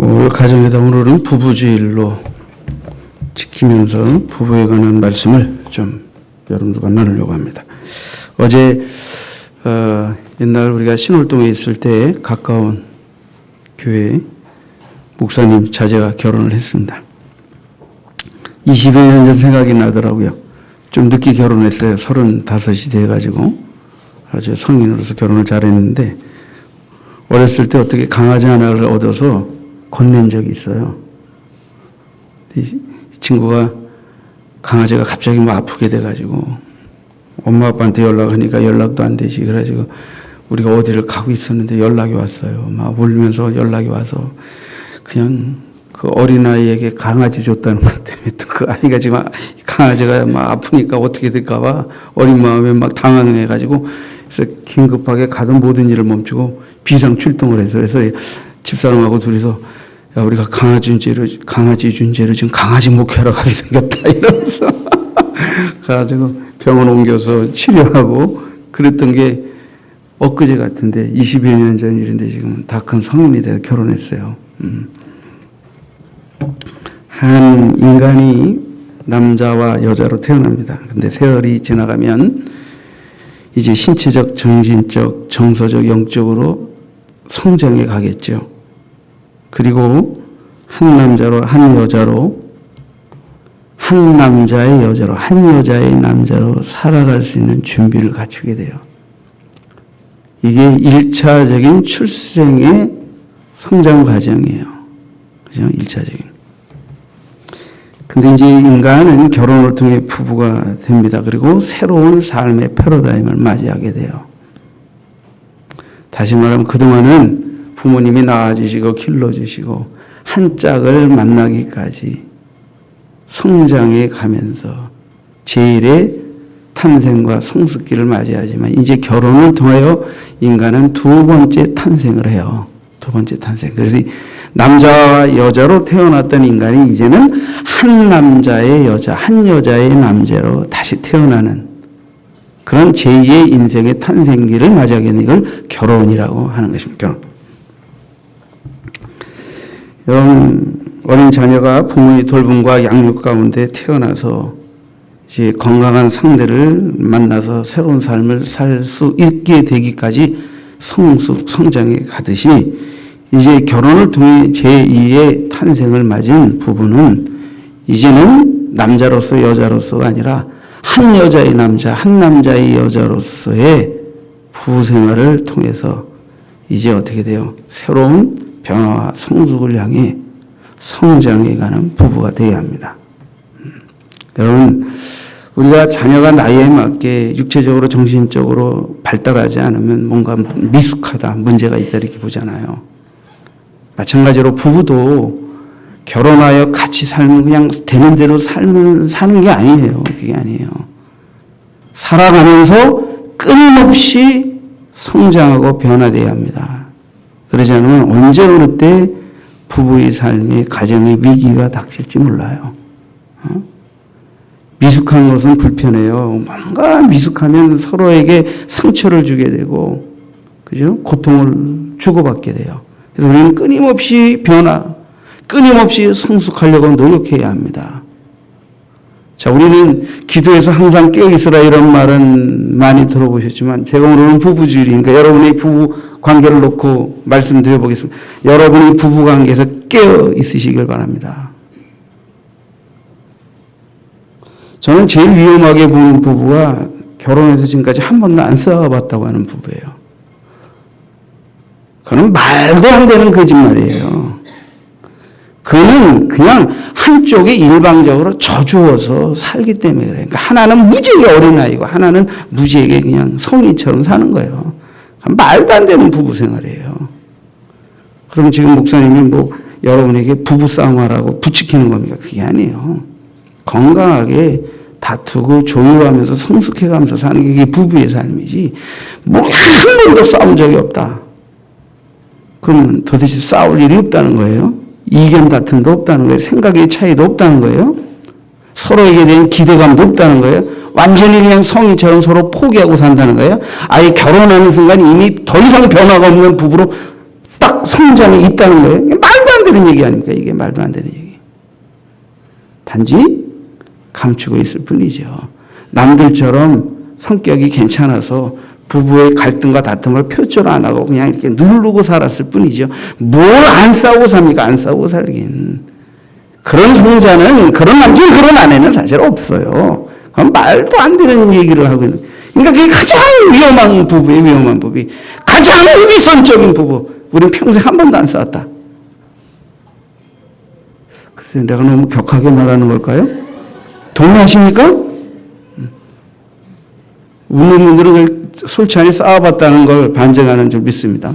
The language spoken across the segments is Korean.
오늘 가정에다 오늘은 부부주일로 지키면서 부부에 관한 말씀을 좀 여러분들과 나누려고 합니다. 어제 옛날 우리가 신월동에 있을 때 가까운 교회 목사님 자제가 결혼을 했습니다. 20여 년 전 생각이 나더라고요. 좀 늦게 결혼했어요. 35이 돼가지고 아주 성인으로서 결혼을 잘했는데 어렸을 때 어떻게 강아지 하나를 얻어서 건넨 적이 있어요. 이 친구가 강아지가 갑자기 뭐 아프게 돼가지고 엄마 아빠한테 연락하니까 연락도 안 되지. 그래가지고 우리가 어디를 가고 있었는데 연락이 왔어요. 막 울면서 연락이 와서 그냥 그 어린아이에게 강아지 줬다는 것 때문에 또 그 아이가 지금 강아지가 막 아프니까 어떻게 될까봐 어린 마음에 막 당황해가지고 그래서 긴급하게 가던 모든 일을 멈추고 비상 출동을 해서 그래서 집사람하고 둘이서 야, 우리가 강아지 준재로 지금 강아지 목회하러 가게 생겼다 이러면서 가지고 병원 옮겨서 치료하고 그랬던 게 엊그제 같은데 20여 년 전 일인데 지금 다 큰 성인이 돼서 결혼했어요. 한 인간이 남자와 여자로 태어납니다. 근데 세월이 지나가면 이제 신체적, 정신적, 정서적, 영적으로 성장해 가겠죠. 그리고 한 남자로, 한 여자로, 한 남자의 여자로, 한 여자의 남자로 살아갈 수 있는 준비를 갖추게 돼요. 이게 1차적인 출생의 성장 과정이에요. 그죠? 1차적인. 근데 이제 인간은 결혼을 통해 부부가 됩니다. 그리고 새로운 삶의 패러다임을 맞이하게 돼요. 다시 말하면 그동안은 부모님이 낳아주시고 길러주시고 한 짝을 만나기까지 성장해 가면서 제1의 탄생과 성숙기를 맞이하지만 이제 결혼을 통하여 인간은 두 번째 탄생을 해요. 두 번째 탄생. 그래서 남자와 여자로 태어났던 인간이 이제는 한 남자의 여자, 한 여자의 남자로 다시 태어나는 그런 제2의 인생의 탄생기를 맞이하게 되는 이걸 결혼이라고 하는 것입니다. 결혼. 여러분, 어린 자녀가 부모의 돌봄과 양육 가운데 태어나서 이제 건강한 상대를 만나서 새로운 삶을 살 수 있게 되기까지 성장해 가듯이 이제 결혼을 통해 제2의 탄생을 맞은 부부는 이제는 남자로서 여자로서가 아니라 한 여자의 남자, 한 남자의 여자로서의 부부 생활을 통해서 이제 어떻게 돼요? 새로운 변화와 성숙을 향해 성장해가는 부부가 되어야 합니다. 여러분, 우리가 자녀가 나이에 맞게 육체적으로 정신적으로 발달하지 않으면 뭔가 미숙하다, 문제가 있다 이렇게 보잖아요. 마찬가지로 부부도 결혼하여 같이 살면 그냥 되는 대로 삶을 사는 게 아니에요. 그게 아니에요. 살아가면서 끊임없이 성장하고 변화되어야 합니다. 그러지 않으면 언제 어느 때 부부의 삶에 가정의 위기가 닥칠지 몰라요. 미숙한 것은 불편해요. 뭔가 미숙하면 서로에게 상처를 주게 되고, 그죠? 고통을 주고받게 돼요. 그래서 우리는 끊임없이 변화, 끊임없이 성숙하려고 노력해야 합니다. 자, 우리는 기도에서 항상 깨어있으라 이런 말은 많이 들어보셨지만 제가 오늘은 부부주일이니까 여러분의 부부 관계를 놓고 말씀드려 보겠습니다. 여러분의 부부 관계에서 깨어있으시길 바랍니다. 저는 제일 위험하게 보는 부부가 결혼해서 지금까지 한 번도 안 싸워봤다고 하는 부부예요. 그는 말도 안 되는 거짓말이에요. 그는 그냥 한쪽에 일방적으로 져주어서 살기 때문에 그래요. 그러니까 하나는 무지하게 어린아이고 하나는 무지하게 그냥 성인처럼 사는 거예요. 말도 안 되는 부부 생활이에요. 그럼 지금 목사님이 뭐 여러분에게 부부싸움하라고 부추기는 겁니까? 그게 아니에요. 건강하게 다투고 조율하면서 성숙해가면서 사는 게 부부의 삶이지 뭐 한 번도 싸운 적이 없다. 그러면 도대체 싸울 일이 없다는 거예요. 이견 다툼도 없다는 거예요. 생각의 차이도 없다는 거예요. 서로에게 대한 기대감도 없다는 거예요. 완전히 그냥 성인처럼 서로 포기하고 산다는 거예요. 아예 결혼하는 순간 이미 더 이상 변화가 없는 부부로 딱 성장이 있다는 거예요. 말도 안 되는 얘기 아닙니까? 이게 말도 안 되는 얘기. 단지 감추고 있을 뿐이죠. 남들처럼 성격이 괜찮아서 부부의 갈등과 다툼을 표출 안 하고 그냥 이렇게 누르고 살았을 뿐이죠. 뭘 안 싸우고 삽니까? 안 싸우고 살긴. 그런 성자는, 그런 남편, 그런 아내는 사실 없어요. 그건 말도 안 되는 얘기를 하고 있는. 그러니까 그게 가장 위험한 부부예요, 위험한 부부. 가장 위선적인 부부. 우리는 평생 한 번도 안 싸웠다. 글쎄요, 내가 너무 격하게 말하는 걸까요? 동의하십니까? 웃는 분들은 솔찬히 싸워봤다는 걸 반증하는 줄 믿습니다.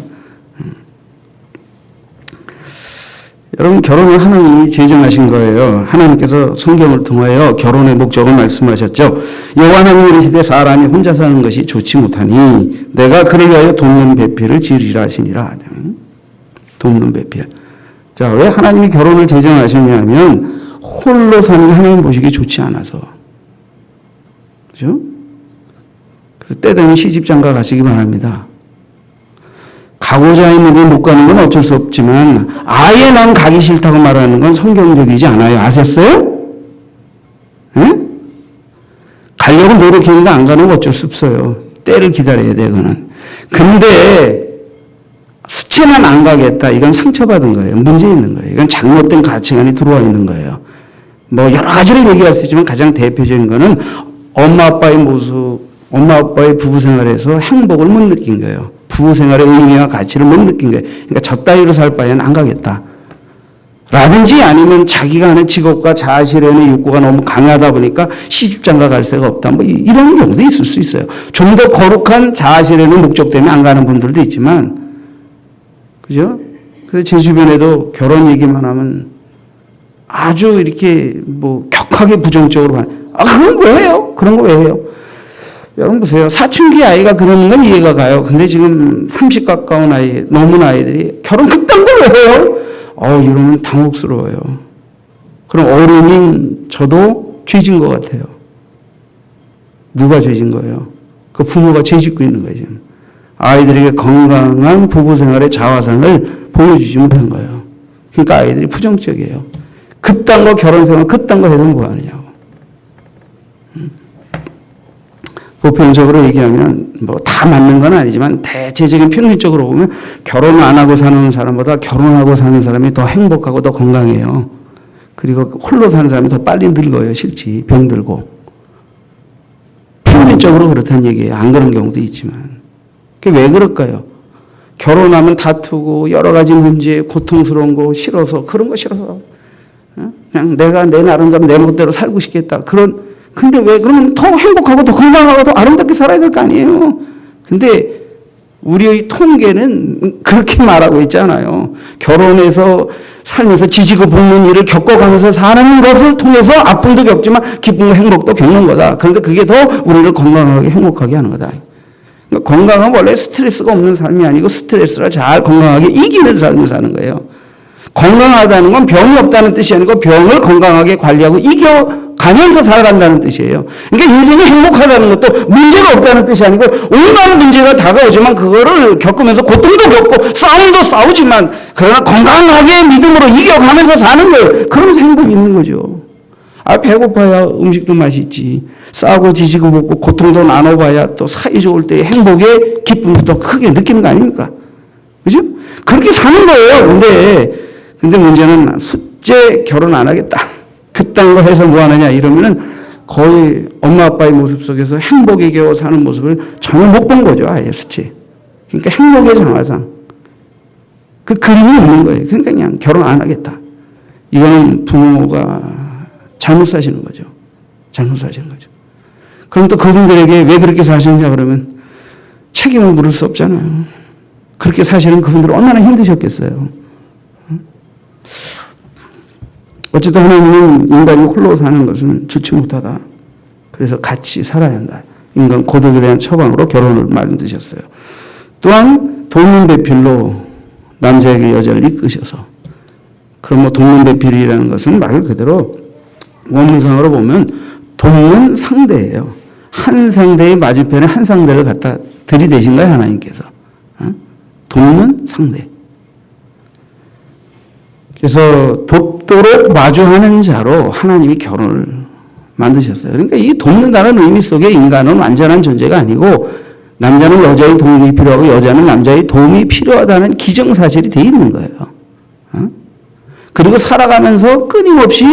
여러분, 결혼은 하나님이 제정하신 거예요. 하나님께서 성경을 통하여 결혼의 목적을 말씀하셨죠. 여호와 하나님이 이르시되 사람이 혼자 사는 것이 좋지 못하니 내가 그를 위하여 돕는 배필을 지으리라 하시니라. 돕는 배필. 자, 왜 하나님이 결혼을 제정하셨냐면 홀로 사는 게 하나님 보시기에 좋지 않아서. 그죠? 그래서 때 되면 시집장가 가시기 바랍니다. 가고자 했는데 못 가는 건 어쩔 수 없지만 아예 난 가기 싫다고 말하는 건 성경적이지 않아요. 아셨어요? 네? 가려고 노력했는데 안 가는 건 어쩔 수 없어요. 때를 기다려야 돼, 그거는. 근데 수치만 안 가겠다. 이건 상처받은 거예요. 문제 있는 거예요. 이건 잘못된 가치관이 들어와 있는 거예요. 뭐 여러 가지를 얘기할 수 있지만 가장 대표적인 거는 엄마 아빠의 모습, 엄마 아빠의 부부 생활에서 행복을 못 느낀 거예요. 부부 생활의 의미와 가치를 못 느낀 거예요. 그러니까 저 따위로 살 바에는 안 가겠다. 라든지 아니면 자기가 하는 직업과 자아실현의 욕구가 너무 강하다 보니까 시집장가 갈 새가 없다. 뭐 이런 경우도 있을 수 있어요. 좀 더 거룩한 자아실현의 목적 때문에 안 가는 분들도 있지만, 그죠? 그래서 제 주변에도 결혼 얘기만 하면 아주 이렇게 뭐 격하게 부정적으로 그건 왜 해요? 그런 거 왜 해요? 여러분 보세요. 사춘기 아이가 그러는 건 이해가 가요. 근데 지금 30 가까운 아이, 넘은 아이들이 결혼 그딴 걸 왜 해요? 이러면 당혹스러워요. 그럼 어른인 저도 죄진 것 같아요. 누가 죄진 거예요? 그 부모가 죄 짓고 있는 거예요, 지금. 아이들에게 건강한 부부 생활의 자화상을 보여주지 못한 거예요. 그러니까 아이들이 부정적이에요. 그딴 거 결혼 생활, 그딴 거 해서 뭐 하느냐고. 보편적으로 얘기하면 뭐 다 맞는 건 아니지만 대체적인 평균적으로 보면 결혼 안 하고 사는 사람보다 결혼하고 사는 사람이 더 행복하고 더 건강해요. 그리고 홀로 사는 사람이 더 빨리 늙어요. 실제 병들고. 평균적으로 그렇다는 얘기예요. 안 그런 경우도 있지만. 그게 왜 그럴까요? 결혼하면 다투고 여러 가지 문제, 고통스러운 거 싫어서, 그런 거 싫어서 그냥 내가 내 나름대로 내 멋대로 살고 싶겠다. 근데 왜 그러면 더 행복하고 더 건강하고 더 아름답게 살아야 될 거 아니에요. 근데 우리의 통계는 그렇게 말하고 있잖아요. 결혼해서 살면서 지지고 볶는 일을 겪어가면서 사는 것을 통해서 아픔도 겪지만 기쁨과 행복도 겪는 거다. 그런데 그게 더 우리를 건강하게 행복하게 하는 거다. 그러니까 건강은 원래 스트레스가 없는 삶이 아니고 스트레스를 잘 건강하게 이기는 삶을 사는 거예요. 건강하다는 건 병이 없다는 뜻이 아니고 병을 건강하게 관리하고 이겨가면서 살아간다는 뜻이에요. 그러니까 인생이 행복하다는 것도 문제가 없다는 뜻이 아니고 온갖 문제가 다가오지만 그거를 겪으면서 고통도 겪고 싸움도 싸우지만 그러나 건강하게 믿음으로 이겨가면서 사는 거예요. 그러면서 행복이 있는 거죠. 배고파야 음식도 맛있지. 싸우고 지지고 먹고 고통도 나눠봐야 또 사이 좋을 때 행복의 기쁨도 더 크게 느끼는 거 아닙니까? 그죠? 그렇게 사는 거예요. 근데 문제는 숫제 결혼 안 하겠다. 그딴 거 해서 뭐 하느냐 이러면은 거의 엄마 아빠의 모습 속에서 행복에 겨워 사는 모습을 전혀 못 본 거죠. 아예 숫제. 그러니까 행복의 장화상. 그 그림이 없는 거예요. 그러니까 그냥 결혼 안 하겠다. 이거는 부모가 잘못 사시는 거죠. 잘못 사시는 거죠. 그럼 또 그분들에게 왜 그렇게 사시느냐 그러면 책임을 물을 수 없잖아요. 그렇게 사시는 그분들 얼마나 힘드셨겠어요. 어쨌든 하나님은 인간이 홀로 사는 것은 좋지 못하다. 그래서 같이 살아야 한다. 인간 고독에 대한 처방으로 결혼을 만드셨어요. 또한 돕는 배필로 남자에게 여자를 이끄셔서. 그럼 뭐 돕는 배필이라는 것은 말 그대로 원문상으로 보면 돕는 상대예요. 한 상대의 맞은편에 한 상대를 갖다 들이대신 거예요, 하나님께서. 돕는 상대. 그래서 돕도록 마주하는 자로 하나님이 결혼을 만드셨어요. 그러니까 이 돕는다는 의미 속에 인간은 완전한 존재가 아니고 남자는 여자의 도움이 필요하고 여자는 남자의 도움이 필요하다는 기정사실이 돼 있는 거예요. 그리고 살아가면서 끊임없이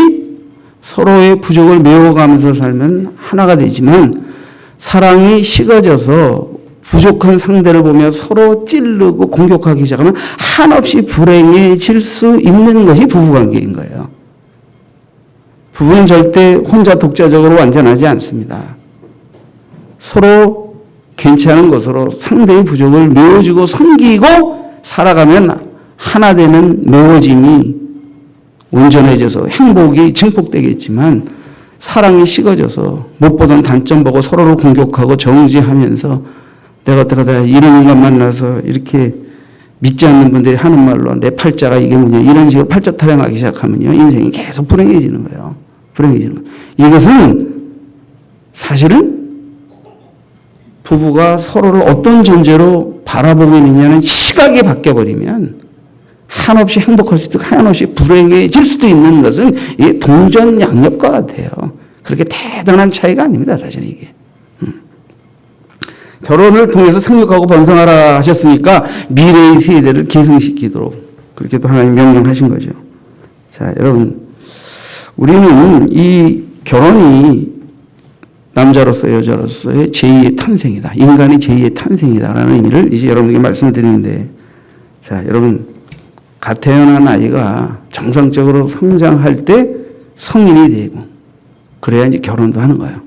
서로의 부족을 메워가면서 살면 하나가 되지만 사랑이 식어져서 부족한 상대를 보며 서로 찌르고 공격하기 시작하면 한없이 불행해질 수 있는 것이 부부관계인 거예요. 부부는 절대 혼자 독자적으로 완전하지 않습니다. 서로 괜찮은 것으로 상대의 부족을 메워주고 섬기고 살아가면 하나 되는 메워짐이 온전해져서 행복이 증폭되겠지만 사랑이 식어져서 못 보던 단점 보고 서로를 공격하고 정지하면서 내가 어떡하다 이런 인간 만나서 이렇게 믿지 않는 분들이 하는 말로 내 팔자가 이게 뭐냐 이런 식으로 팔자 타령하기 시작하면요 인생이 계속 불행해지는 거예요. 불행해지는 거예요. 이것은 사실은 부부가 서로를 어떤 존재로 바라보고 있느냐는 시각이 바뀌어버리면 한없이 행복할 수도 있고 한없이 불행해질 수도 있는 것은 이게 동전양옆과 같아요. 그렇게 대단한 차이가 아닙니다. 사실 이게. 결혼을 통해서 생육하고 번성하라 하셨으니까 미래의 세대를 계승시키도록 그렇게 또 하나님 명령하신 거죠. 자, 여러분 우리는 이 결혼이 남자로서 여자로서의 제2의 탄생이다. 인간의 제2의 탄생이다라는 의미를 이제 여러분에게 말씀을 드리는데 자, 여러분 갓 태어난 아이가 정상적으로 성장할 때 성인이 되고 그래야 이제 결혼도 하는 거예요.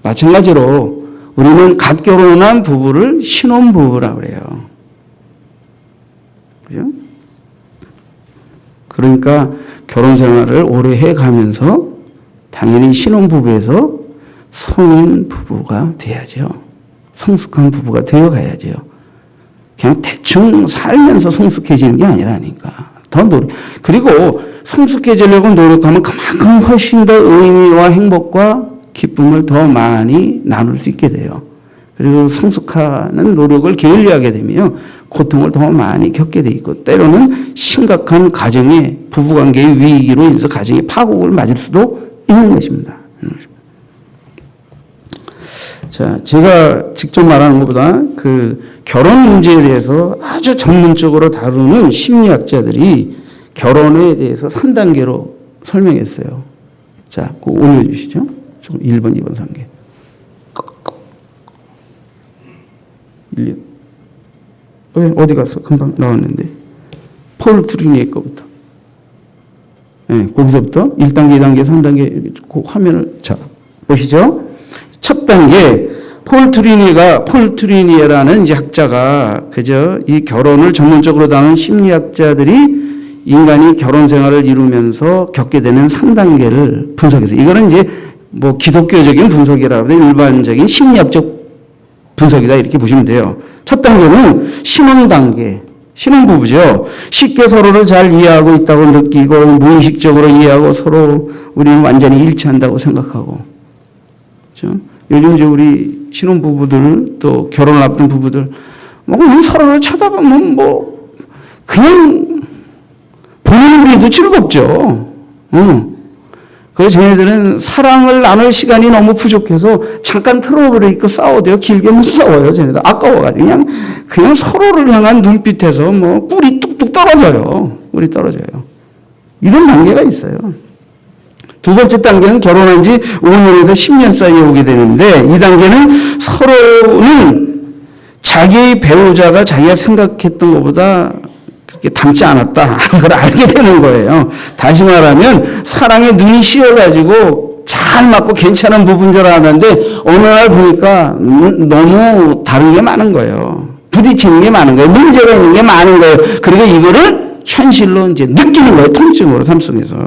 마찬가지로 우리는 갓 결혼한 부부를 신혼부부라고 그래요. 그죠? 그러니까 결혼 생활을 오래 해가면서 당연히 신혼부부에서 성인 부부가 돼야죠. 성숙한 부부가 되어가야죠. 그냥 대충 살면서 성숙해지는 게 아니라니까. 더 노력. 그리고 성숙해지려고 노력하면 그만큼 훨씬 더 의미와 행복과 기쁨을 더 많이 나눌 수 있게 돼요. 그리고 성숙하는 노력을 게을리하게 되면 고통을 더 많이 겪게 돼 있고 때로는 심각한 가정의 부부관계의 위기로 인해서 가정의 파국을 맞을 수도 있는 것입니다. 자, 제가 직접 말하는 것보다 그 결혼 문제에 대해서 아주 전문적으로 다루는 심리학자들이 결혼에 대해서 3단계로 설명했어요. 자, 그거 올려주시죠. 1번, 2번, 3개. 1, 어디 갔어? 금방 나왔는데. 폴 트리니의 거부터. 네, 거기서부터 1단계, 2단계, 3단계 그 화면을 자 보시죠. 첫 단계 폴 트리니에라는 이제 학자가 그저 이 결혼을 전문적으로 다루는 심리학자들이 인간이 결혼 생활을 이루면서 겪게 되는 3단계를 분석해서 이거는 이제 뭐 기독교적인 분석이라고 해도 일반적인 심리학적 분석이다 이렇게 보시면 돼요. 첫 단계는 신혼 단계. 신혼부부죠. 쉽게 서로를 잘 이해하고 있다고 느끼고 무의식적으로 이해하고 서로 우리는 완전히 일치한다고 생각하고. 그렇죠? 요즘 이제 우리 신혼부부들 또 결혼을 앞둔 부부들 뭐 그냥 서로를 쳐다보면 뭐 그냥 보는 우리도 즐겁죠. 그래서 쟤네들은 사랑을 나눌 시간이 너무 부족해서 잠깐 트러블이 싸워도요. 길게 못 싸워요. 쟤네들 아까워가지고 그냥 서로를 향한 눈빛에서 뭐 꿀이 뚝뚝 떨어져요. 꿀이 떨어져요. 이런 단계가 있어요. 두 번째 단계는 결혼한 지 5년에서 10년 사이에 오게 되는데 이 단계는 서로는 자기의 배우자가 자기가 생각했던 것보다 그렇게 닮지 않았다. 그걸 알게 되는 거예요. 다시 말하면 사랑에 눈이 씌어가지고 잘 맞고 괜찮은 부부인 줄 알았는데 어느 날 보니까 너무 다른 게 많은 거예요. 부딪히는 게 많은 거예요. 문제가 있는 게 많은 거예요. 그리고 이거를 현실로 이제 느끼는 거예요. 통증으로 삶 속에서.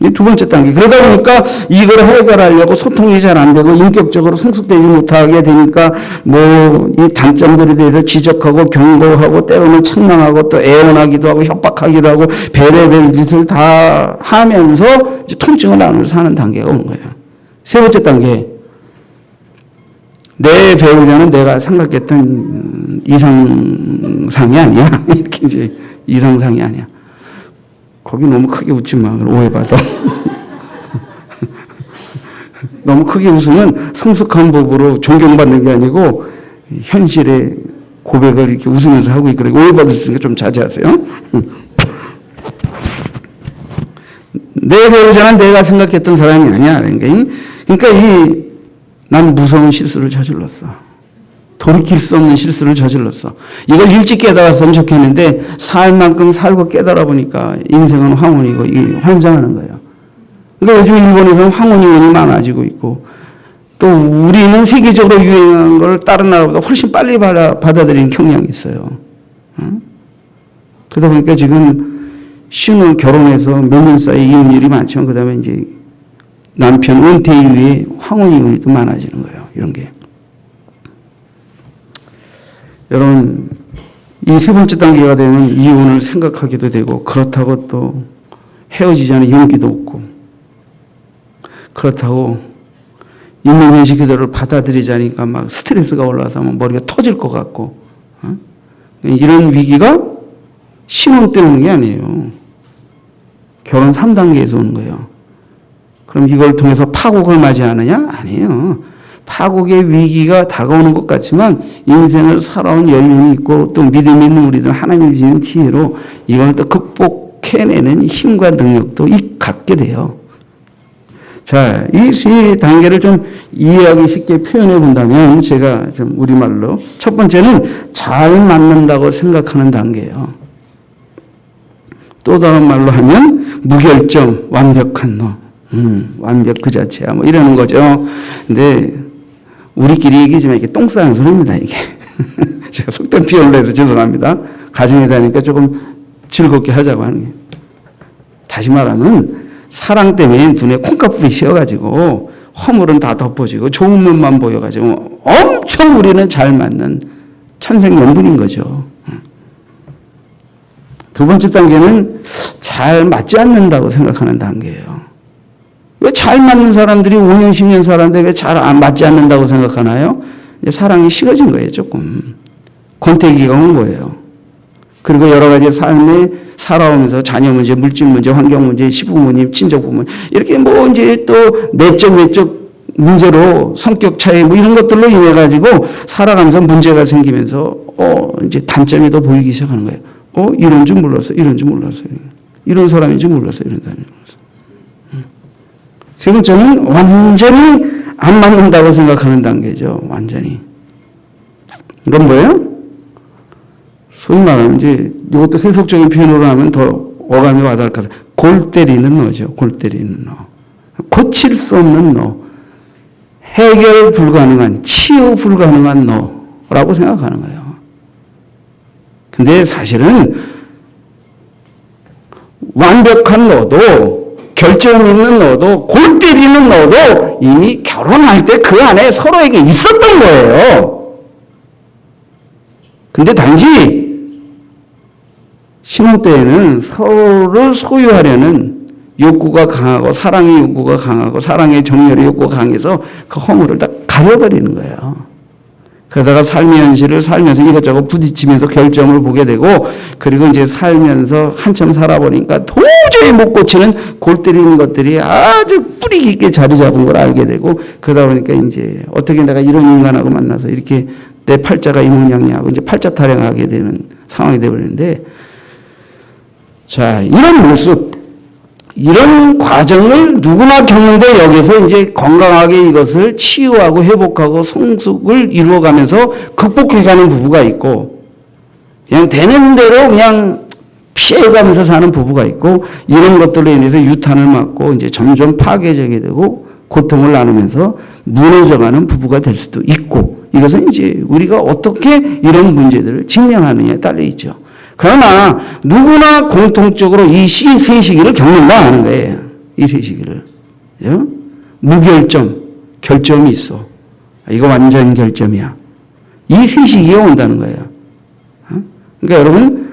이 두 번째 단계. 그러다 보니까 이걸 해결하려고 소통이 잘 안 되고 인격적으로 성숙되지 못하게 되니까 뭐 이 단점들에 대해서 지적하고 경고하고 때로는 책망하고 또 애원하기도 하고 협박하기도 하고 별의별 짓을 다 하면서 이제 통증을 나누면서 사는 단계가 온 거예요. 세 번째 단계. 내 배우자는 내가 생각했던 이상상이 아니야. 이렇게 이제 이상상이 아니야. 거기 너무 크게 웃지 마. 오해받아. 너무 크게 웃으면 성숙한 법으로 존경받는 게 아니고 현실의 고백을 이렇게 웃으면서 하고 있고 오해받을 수 있으니까 좀 자제하세요. 내 배우자는 내가 생각했던 사람이 아니야. 그러니까 난 무서운 실수를 저질렀어. 돌이킬 수 없는 실수를 저질렀어. 이걸 일찍 깨달았으면 좋겠는데 살 만큼 살고 깨달아 보니까 인생은 황혼이고 환장하는 거예요. 그러니까 요즘 일본에서는 황혼이혼이 많아지고 있고 또 우리는 세계적으로 유행한 걸 다른 나라보다 훨씬 빨리 받아들이는 경향이 있어요. 그러다 보니까 지금 신혼 결혼해서 몇 년 사이에 이혼율이 많지만 그 다음에 이제 남편 은퇴 이후에 황혼이혼이 또 많아지는 거예요. 이런 게. 여러분, 이 세 번째 단계가 되면 이혼을 생각하기도 되고 그렇다고 또 헤어지자는 용기도 없고 그렇다고 있는 현실 그대로를 받아들이자니까 막 스트레스가 올라와서 머리가 터질 것 같고 이런 위기가 신혼 때 오는 게 아니에요. 결혼 3단계에서 오는 거예요. 그럼 이걸 통해서 파국을 맞이하느냐? 아니에요. 파국의 위기가 다가오는 것 같지만 인생을 살아온 연륜이 있고 또 믿음이 있는 우리들 하나님이 주신 지혜로 이걸 또 극복해내는 힘과 능력도 갖게 돼요. 자, 이 세 단계를 좀 이해하기 쉽게 표현해 본다면 제가 좀 우리말로 첫 번째는 잘 맞는다고 생각하는 단계예요. 또 다른 말로 하면 무결점, 완벽한 너. 완벽 그 자체야. 뭐 이러는 거죠. 근데 우리끼리 얘기지만 이게 똥 싸는 소리입니다, 이게. 제가 속된 표현을 해서 죄송합니다. 가정에 다니까 조금 즐겁게 하자고 하는 게. 다시 말하면 사랑 때문에 눈에 콩깍불이 씌어가지고 허물은 다 덮어지고 좋은 면만 보여가지고 엄청 우리는 잘 맞는 천생연분인 거죠. 두 번째 단계는 잘 맞지 않는다고 생각하는 단계예요. 왜 잘 맞는 사람들이 5년, 10년 살았는데 왜 잘 안 맞지 않는다고 생각하나요? 이제 사랑이 식어진 거예요, 조금. 권태기가 온 거예요. 그리고 여러 가지 삶에 살아오면서 자녀 문제, 물질 문제, 환경 문제, 시부모님, 친족 부모님, 이렇게 뭐 이제 또 내적 문제로 성격 차이 뭐 이런 것들로 인해가지고 살아가면서 문제가 생기면서 이제 단점이 더 보이기 시작하는 거예요. 이런 줄 몰랐어, 이런 줄 몰랐어. 이런 사람인 줄 몰랐어, 이런 사람인 줄 몰랐어. 세 번째는 완전히 안 맞는다고 생각하는 단계죠. 완전히. 이건 뭐예요? 소위 말하면 이제 이것도 세속적인 표현으로 하면 더 어감이 와닿을 것 같아요. 골 때리는 너죠. 골 때리는 너. 고칠 수 없는 너. 해결 불가능한, 치유 불가능한 너라고 생각하는 거예요. 근데 사실은 완벽한 너도 결정 있는 너도 골 때리는 너도 이미 결혼할 때 그 안에 서로에게 있었던 거예요. 근데 단지 신혼 때에는 서로를 소유하려는 욕구가 강하고 사랑의 욕구가 강하고 사랑의 정열의 욕구가 강해서 그 허물을 다 가려버리는 거예요. 그러다가 삶의 현실을 살면서 이것저것 부딪히면서 결점을 보게 되고 그리고 이제 살면서 한참 살아보니까 도저히 못 고치는 골 때리는 것들이 아주 뿌리 깊게 자리 잡은 걸 알게 되고 그러다 보니까 이제 어떻게 내가 이런 인간하고 만나서 이렇게 내 팔자가 이 모양이야 하고 이제 팔자 타령하게 되는 상황이 되어버리는데 자, 이런 모습 이런 과정을 누구나 겪는데 여기서 이제 건강하게 이것을 치유하고 회복하고 성숙을 이루어가면서 극복해가는 부부가 있고 그냥 되는 대로 그냥 피해가면서 사는 부부가 있고 이런 것들로 인해서 유탄을 맞고 이제 점점 파괴적이 되고 고통을 나누면서 무너져가는 부부가 될 수도 있고 이것은 이제 우리가 어떻게 이런 문제들을 직면하느냐에 달려 있죠. 그러나 누구나 공통적으로 이 세 시기를 겪는다 하는 거예요. 이 세 시기를. 그죠? 무결점, 결점이 있어. 이거 완전 결점이야. 이 세 시기가 온다는 거예요. 그러니까 여러분,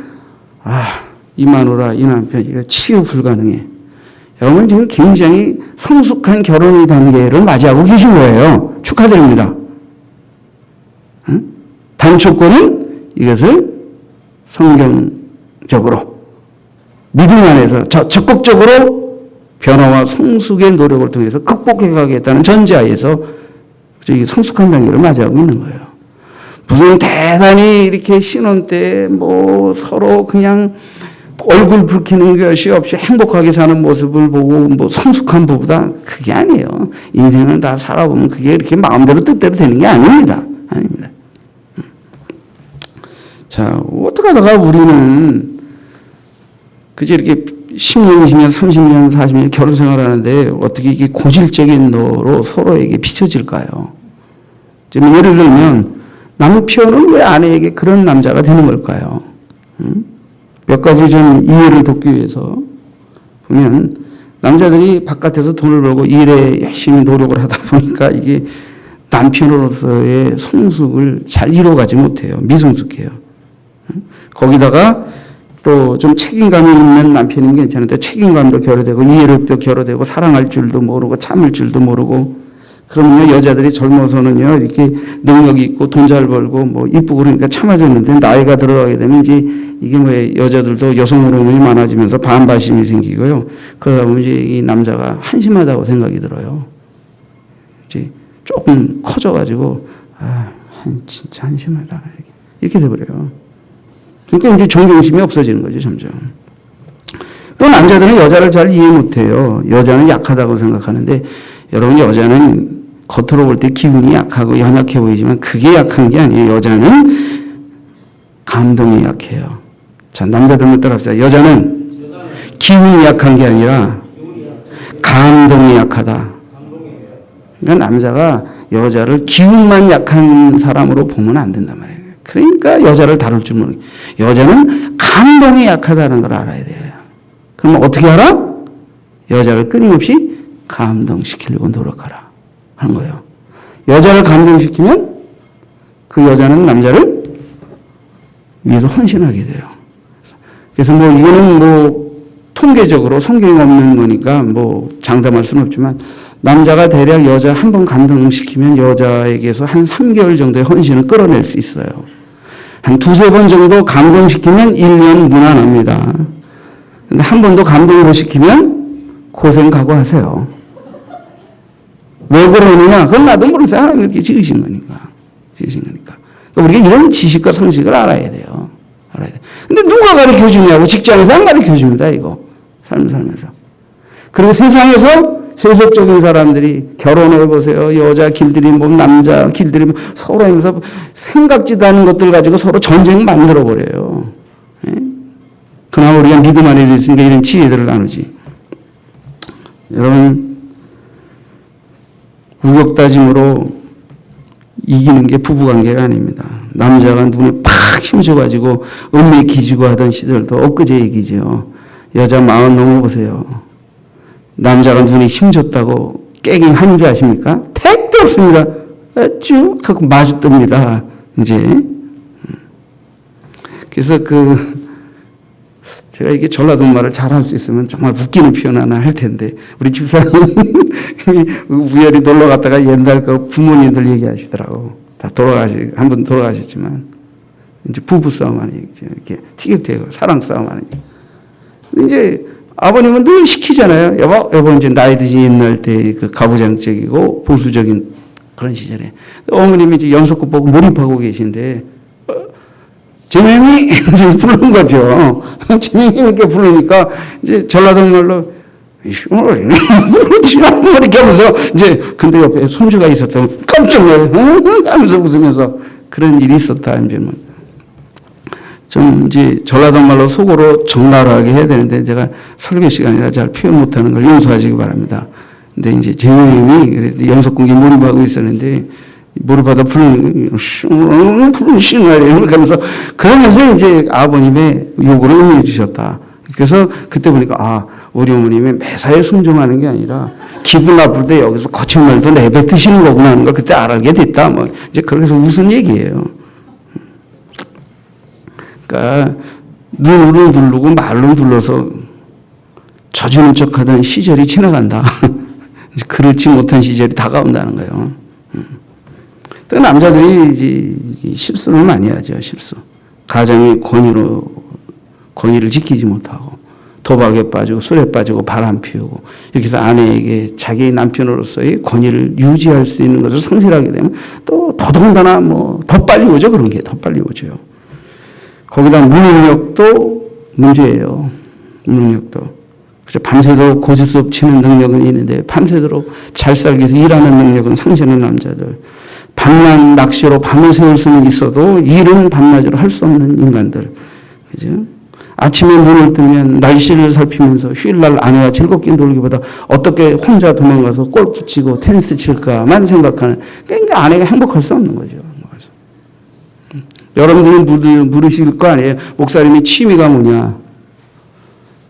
이 마누라, 이 남편, 이거 치유 불가능해. 여러분 지금 굉장히 성숙한 결혼의 단계를 맞이하고 계신 거예요. 축하드립니다. 단 조건은 이것을 성경 믿음 안에서 적극적으로 변화와 성숙의 노력을 통해서 극복해 가겠다는 전제하에서 성숙한 단계를 맞이하고 있는 거예요. 무슨 대단히 이렇게 신혼 때 뭐 서로 그냥 얼굴 붉히는 것이 없이 행복하게 사는 모습을 보고 뭐 성숙한 부부다. 그게 아니에요. 인생을 다 살아보면 그게 이렇게 마음대로 뜻대로 되는 게 아닙니다. 아닙니다. 자, 어떻게 하다가 우리는 그저 이렇게 10년, 20년, 30년, 40년 결혼 생활 하는데 어떻게 이게 고질적인 너로 서로에게 비춰질까요? 지금 예를 들면 남편은 왜 아내에게 그런 남자가 되는 걸까요? 몇 가지 좀 이해를 돕기 위해서 보면 남자들이 바깥에서 돈을 벌고 일에 열심히 노력을 하다 보니까 이게 남편으로서의 성숙을 잘 이루어가지 못해요. 미성숙해요. 거기다가 또 좀 책임감이 있는 남편이면 괜찮은데 책임감도 결여되고 이해력도 결여되고 사랑할 줄도 모르고 참을 줄도 모르고 그러면요 여자들이 젊어서는요 이렇게 능력이 있고 돈 잘 벌고 뭐 이쁘고 그러니까 참아줬는데 나이가 들어가게 되면 이제 이게 뭐 여자들도 여성 호르몬이 많아지면서 반발심이 생기고요. 그러다 보면 이제 이 남자가 한심하다고 생각이 들어요. 이제 조금 커져가지고 진짜 한심하다 이렇게 돼버려요. 그러니까 이제 존경심이 없어지는 거죠 점점. 또 남자들은 여자를 잘 이해 못해요. 여자는 약하다고 생각하는데 여러분 여자는 겉으로 볼 때 기운이 약하고 연약해 보이지만 그게 약한 게 아니에요. 여자는 감동이 약해요. 자, 남자들만 따라합시다. 여자는 기운이 약한 게 아니라 감동이 약하다. 그러니까 남자가 여자를 기운만 약한 사람으로 보면 안 된단 말이에요. 그러니까 여자를 다룰 줄 모르는 여자는 감동이 약하다는 걸 알아야 돼요. 그러면 어떻게 알아? 여자를 끊임없이 감동시키려고 노력하라 하는 거예요. 여자를 감동시키면 그 여자는 남자를 위해서 헌신하게 돼요. 그래서 뭐 이거는 뭐 통계적으로 성경에 없는 거니까 뭐 장담할 수는 없지만 남자가 대략 여자 한 번 감동시키면 여자에게서 한 3개월 정도의 헌신을 끌어낼 수 있어요. 한 두세 번 정도 감동시키면 1년 무난합니다. 근데 한 번도 감동을 못 시키면 고생 각오하세요. 왜 그러느냐? 그건 나도 모르겠어요. 사람이 이렇게 지으신 거니까. 그러니까 우리가 이런 지식과 상식을 알아야 돼요. 근데 누가 가르쳐 주냐고 직장에서 안 가르쳐 줍니다, 이거. 삶을 살면서. 그리고 세상에서 세속적인 사람들이 결혼해 보세요. 여자 길들이 뭐 남자 길들이 뭐 서로 하면서 생각지도 않은 것들 가지고 서로 전쟁 만들어 버려요. 예? 그나마 우리가 믿음 안에 있으니까 이런 지혜들을 나누지. 여러분 우격다짐으로 이기는 게 부부관계가 아닙니다. 남자가 눈에 팍 힘줘가지고 은미 기지고 하던 시절도 엊그제 얘기죠. 여자 마음 넘어보세요. 남자가 눈에 힘줬다고 깨갱 하는지 아십니까? 택도 없습니다. 쭉 하고 마주 뜹니다. 이제. 그래서 제가 이게 전라도 말을 잘할 수 있으면 정말 웃기는 표현 하나 할 텐데, 우리 집사님, 우열이 놀러 갔다가 옛날 그 부모님들 얘기하시더라고. 다 한 분 돌아가셨지만, 이제 부부싸움 하는 얘기죠. 이렇게 티격태격, 사랑싸움 하는 얘기. 근데 이제 아버님은 늘 시키잖아요. 여보, 이제 나이 드신 옛날 때 그 가부장적이고 보수적인 그런 시절에. 어머님이 이제 연속극 보고 몰입하고 계신데, 재명이 부르는 거죠. 재명이 이렇게 부르니까 이제 전라도 말로 이렇게 하면서 이제 근데 옆에 손주가 있었던 깜짝 놀라요. 하면서 웃으면서 그런 일이 있었다. 이제 뭐 좀 이제 전라도 말로 속으로 적나라하게 해야 되는데 제가 설교 시간이라 잘 표현 못하는 걸 용서하시기 바랍니다. 근데 이제 재명이 연속극에 몰입하고 있었는데. 몰입하다 부르는 신나요. 그러면서 이제 아버님의 요구를 응해 주셨다. 그래서 그때 보니까 우리 어머님이 매사에 순종하는 게 아니라 기분 나쁠 때 여기서 거친 말도 내뱉으시는 거구나 하는 걸 그때 알게 됐다. 뭐 이제 그렇게 해서 무슨 얘기예요. 그러니까 눈으로 누르고 말로 눌러서 져주는 척하던 시절이 지나간다. 그렇지 못한 시절이 다가온다는 거예요. 또 남자들이 이제 실수를 많이 하죠. 실수. 가정의 권위를 지키지 못하고 도박에 빠지고 술에 빠지고 바람 피우고 이렇게 해서 아내에게 자기 남편으로서의 권위를 유지할 수 있는 것을 상실하게 되면 또 더더군다나 뭐 더 빨리 오죠. 그런 게 더 빨리 오죠. 거기다 무능력도 문제예요. 무능력도. 그래서 밤새도록 고집수업 치는 능력은 있는데 밤새도록 잘 살기 위해서 일하는 능력은 상실하는 남자들. 밤낮 낚시로 밤을 새울 수는 있어도 일은 밤낮으로 할 수 없는 인간들. 그죠? 아침에 눈을 뜨면 날씨를 살피면서 휴일날 아내와 즐겁게 놀기보다 어떻게 혼자 도망가서 골프 치고 테니스 칠까만 생각하는, 그러니까 아내가 행복할 수 없는 거죠. 여러분들은 물으실 거 아니에요. 목사님이 취미가 뭐냐?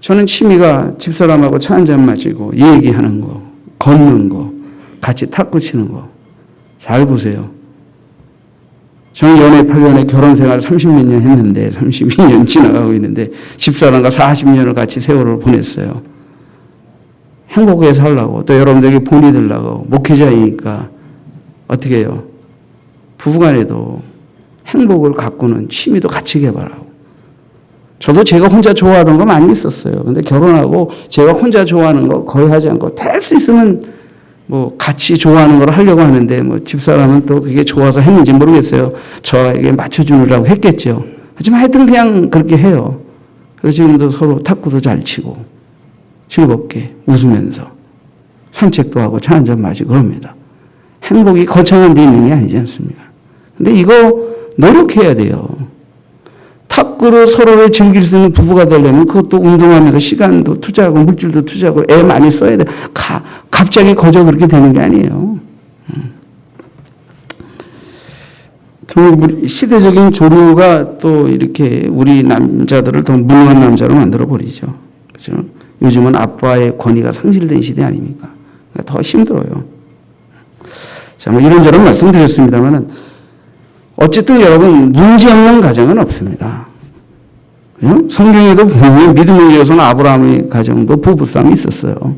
저는 취미가 집사람하고 차 한잔 마시고 얘기하는 거, 걷는 거, 같이 탁구 치는 거. 잘 보세요. 저는 연애 8년에 결혼 생활 30몇 년 했는데 32년 지나가고 있는데 집사람과 40년을 같이 세월을 보냈어요. 행복하게 살라고 또 여러분들에게 본이 되려고 목회자이니까 어떻게 해요? 부부간에도 행복을 가꾸는 취미도 같이 개발하고 저도 제가 혼자 좋아하던 거 많이 있었어요. 근데 결혼하고 제가 혼자 좋아하는 거 거의 하지 않고 될 수 있으면 뭐 같이 좋아하는 걸 하려고 하는데 뭐 집사람은 또 그게 좋아서 했는지 모르겠어요. 저에게 맞춰주느라고 했겠죠. 하지만 하여튼 그냥 그렇게 해요. 그래서 지금도 서로 탁구도 잘 치고 즐겁게 웃으면서 산책도 하고 차 한잔 마시고 그럽니다. 행복이 거창한 데 있는 게 아니지 않습니까? 근데 이거 노력해야 돼요. 탁구로 서로를 즐길 수 있는 부부가 되려면 그것도 운동하면서 시간도 투자하고 물질도 투자하고 애 많이 써야 돼. 갑자기 거저 그렇게 되는 게 아니에요. 시대적인 조류가 또 이렇게 우리 남자들을 더 무능한 남자로 만들어 버리죠. 그렇죠? 요즘은 아빠의 권위가 상실된 시대 아닙니까? 그러니까 더 힘들어요. 자, 뭐 이런저런 말씀드렸습니다만은 어쨌든 여러분 문제 없는 가정은 없습니다. 성경에도 보면 믿음을 위해서는 아브라함의 가정도 부부싸움이 있었어요.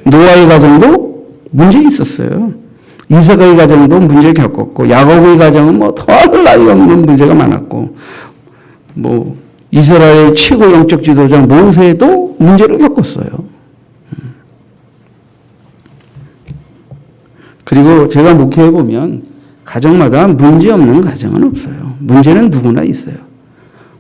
노아의 가정도 문제 있었어요. 이삭의 가정도 문제 겪었고 야곱의 가정은 뭐 더할 나위 없는 문제가 많았고 뭐 이스라엘의 최고 영적 지도자 모세도 문제를 겪었어요. 그리고 제가 목회해 보면 가정마다 문제 없는 가정은 없어요. 문제는 누구나 있어요.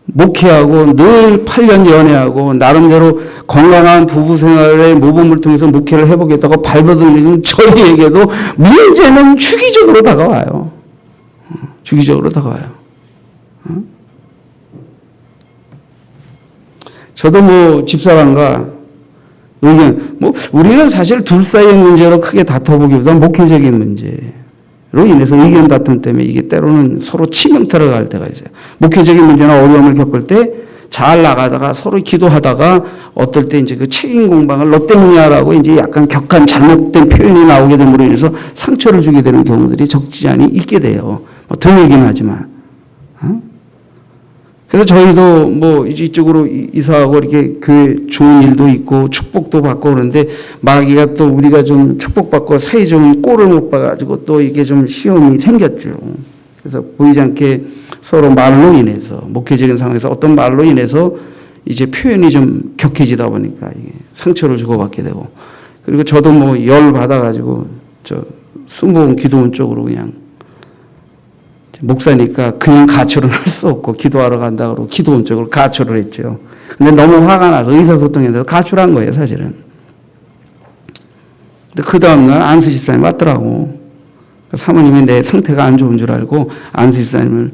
목회하고 늘 8년 연애하고 나름대로 건강한 부부 생활의 모범을 통해서 목회를 해보겠다고 발버둥이는 저희에게도 문제는 주기적으로 다가와요. 주기적으로 다가와요. 저도 뭐 집사람과 의견, 뭐 우리는 사실 둘 사이의 문제로 크게 다퉈보기보다 목회적인 문제로 인해서 의견 다툼 때문에 이게 때로는 서로 치명타를 갈 때가 있어요. 목회적인 문제나 어려움을 겪을 때 잘 나가다가 서로 기도하다가 어떨 때 이제 그 책임 공방을 너 때문이야라고 이제 약간 격한 잘못된 표현이 나오게 됨으로 인해서 상처를 주게 되는 경우들이 적지 않이 있게 돼요. 뭐 드물긴 하지만. 그래서 저희도 뭐 이쪽으로 이사하고 이렇게 교회 좋은 일도 있고 축복도 받고 그러는데 마귀가 또 우리가 좀 축복받고 사회적인 꼴을 못 봐가지고 또 이게 좀 시험이 생겼죠. 그래서 보이지 않게 서로 말로 인해서 목회적인 상황에서 어떤 말로 인해서 이제 표현이 좀 격해지다 보니까 이게 상처를 주고받게 되고 그리고 저도 뭐 열 받아가지고 저 순복음 기도원 쪽으로 그냥 목사니까 그냥 가출은 할 수 없고 기도하러 간다 그러고 기도원 쪽으로 가출을 했죠. 근데 너무 화가 나서 의사소통에서 가출한 거예요, 사실은. 근데 그 다음날 안수 집사님 왔더라고. 사모님이 내 상태가 안 좋은 줄 알고 안수 집사님을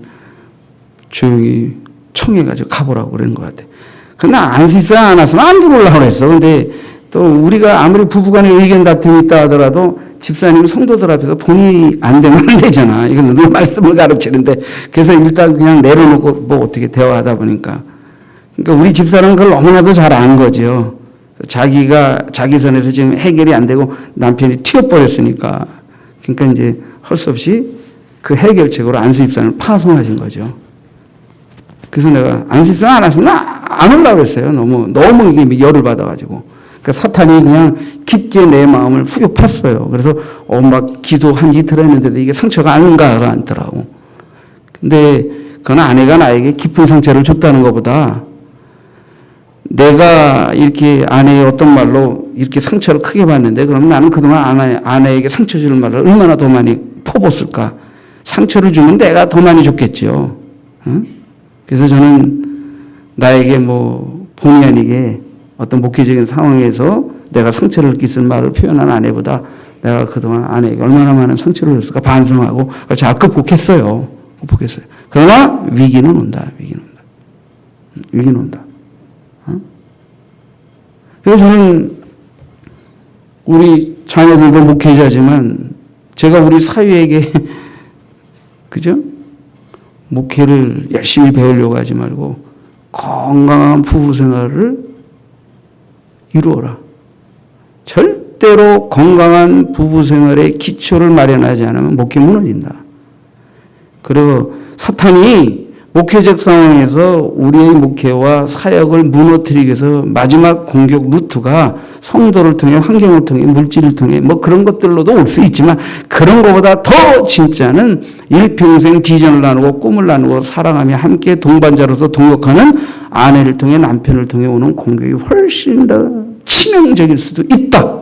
조용히 청해가지고 가보라고 그러는 것 같아. 근데 안수 집사님 안 왔으면 안 들어오려고 그랬어. 근데 또 우리가 아무리 부부간에 의견 다툼이 있다 하더라도 집사님 성도들 앞에서 본의 안 되면 안 되잖아. 이건 늘 말씀을 가르치는데 그래서 일단 그냥 내려놓고 뭐 어떻게 대화하다 보니까 그러니까 우리 집사람은 그걸 너무나도 잘 안 거죠. 자기가 자기 선에서 지금 해결이 안 되고 남편이 튀어버렸으니까 그러니까 이제 할 수 없이 그 해결책으로 안수 집사님을 파송하신 거죠. 그래서 내가 안수 집사님 안 왔으면 안 오려고 했어요. 너무 이게 열을 받아가지고. 그러니까 사탄이 그냥 깊게 내 마음을 후벼 팠어요. 그래서 막 기도 한 이틀 했는데도 이게 상처가 안 가라앉더라고. 근데 그 그건 아내가 나에게 깊은 상처를 줬다는 것보다 내가 이렇게 아내의 어떤 말로 이렇게 상처를 크게 받는데 그럼 나는 그동안 아내에게 상처 주는 말을 얼마나 더 많이 퍼붓을까. 상처를 주면 내가 더 많이 줬겠죠. 응? 그래서 저는 나에게 뭐 본의 아니게 어떤 목회적인 상황에서 내가 상처를 끼친 말을 표현한 아내보다 내가 그동안 아내에게 얼마나 많은 상처를 줬을까 반성하고 그걸 잘 극복했어요. 극복했어요. 그러나 위기는 온다. 위기는 온다. 위기는 온다. 그래서 저는 우리 자녀들도 목회자지만 제가 우리 사위에게 그죠? 목회를 열심히 배우려고 하지 말고 건강한 부부 생활을 이루어라. 절대로 건강한 부부 생활의 기초를 마련하지 않으면 목회 무너진다. 그리고 사탄이 목회적 상황에서 우리의 목회와 사역을 무너뜨리기 위해서 마지막 공격 루트가 성도를 통해 환경을 통해 물질을 통해 뭐 그런 것들로도 올 수 있지만 그런 것보다 더 진짜는 일평생 비전을 나누고 꿈을 나누고 사랑하며 함께 동반자로서 동역하는 아내를 통해 남편을 통해 오는 공격이 훨씬 더 치명적일 수도 있다.